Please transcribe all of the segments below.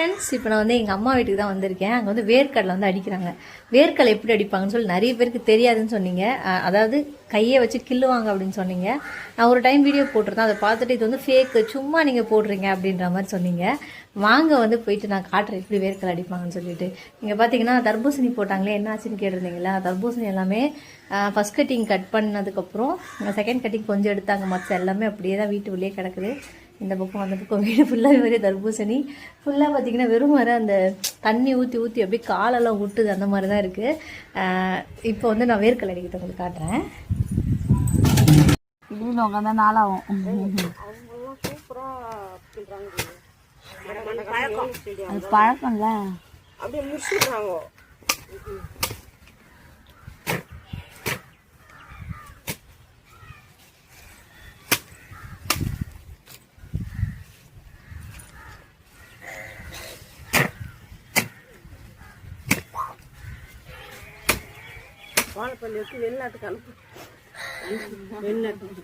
Friends, இப்போ நான் வந்து எங்கள் அம்மா வீட்டுக்கு தான் வந்திருக்கேன். அங்கே வந்து வேர்க்கடலை வந்து அடிக்கிறாங்க. வேர்க்கடலை எப்படி அடிப்பாங்கன்னு சொல்லி நிறைய பேருக்கு தெரியாதுன்னு சொன்னீங்க. அதாவது கையை வச்சு கிள்ளுவாங்க அப்படின்னு சொன்னீங்க. நான் ஒரு டைம் வீடியோ போட்டிருந்தேன். அதை பார்த்துட்டு இது வந்து ஃபேக்கு, சும்மா நீங்கள் போடுறீங்க அப்படின்ற மாதிரி சொன்னீங்க. வாங்க வந்து போயிட்டு நான் காட்டுறேன் எப்படி வேர்க்கடலை அடிப்பாங்கன்னு சொல்லிட்டு. நீங்கள் பார்த்தீங்கன்னா தர்பூசணி போட்டாங்களே, என்ன ஆச்சுன்னு கேட்டிருந்தீங்களா? தர்பூசணி எல்லாமே ஃபஸ்ட் கட்டிங் கட் பண்ணதுக்கப்புறம் செகண்ட் கட்டிங் கொஞ்சம் எடுத்தாங்க. மற்ற எல்லாமே அப்படியே தான் வீட்டு உள்ளே கிடக்குது. இந்த பக்கம் அந்த பக்கம் வீடு ஃபுல்லாக வெறும் தர்பூசணி. ஃபுல்லாக பார்த்திங்கன்னா வெறும் வர அந்த தண்ணி ஊற்றி ஊற்றி அப்படியே காலெல்லாம் விட்டுது, அந்த மாதிரி தான் இருக்குது. இப்போ வந்து நான் வேர்க்கடலை அடிக்கிறத உங்களுக்கு காட்டுறேன். இது உட்காந்தா நாளாகும். அது பழக்கம்ல, அப்படியே முடிச்சுடுறாங்க. வாழைப்பள்ளி வச்சு வெளிநாட்டுக்கு அனுப்பு. வெளிநாட்டுக்கு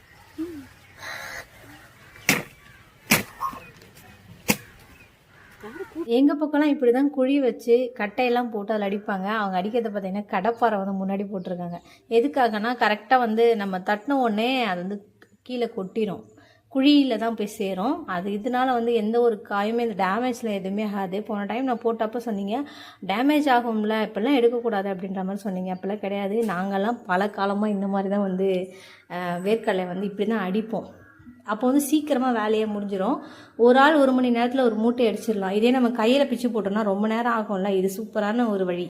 எங்கள் பக்கம்லாம் இப்படி தான் குழி வச்சு கட்டையெல்லாம் போட்டு அதில் அடிப்பாங்க. அவங்க அடிக்கிறத பார்த்தீங்கன்னா கடப்பாறை வந்து முன்னாடி போட்டிருக்காங்க. எதுக்காகனா கரெக்டாக வந்து நம்ம தட்டின உடனே அது வந்து கீழே கொட்டிடும், குழியில் தான் போய் சேரும். அது இதனால வந்து எந்த ஒரு காயுமே, இந்த டேமேஜில் எதுவுமே ஆகாது. போன டைம் நான் போட்டப்போ சொன்னீங்க டேமேஜ் ஆகும்ல, இப்போல்லாம் எடுக்கக்கூடாது அப்படின்ற மாதிரி சொன்னீங்க. அப்போல்லாம் கிடையாது. நாங்கள்லாம் பல காலமாக இந்த மாதிரி தான் வந்து வேர்க்கடலை வந்து இப்படி தான் அடிப்போம். அப்போ வந்து சீக்கிரமாக வேலையே முடிஞ்சிடும். ஒரு ஆள் 1 மணி நேரத்தில் ஒரு மூட்டை அடிச்சிடலாம். இதே நம்ம கையில் பிச்சு போட்டோம்னா ரொம்ப நேரம் ஆகும்ல. இது சூப்பரான ஒரு வழி.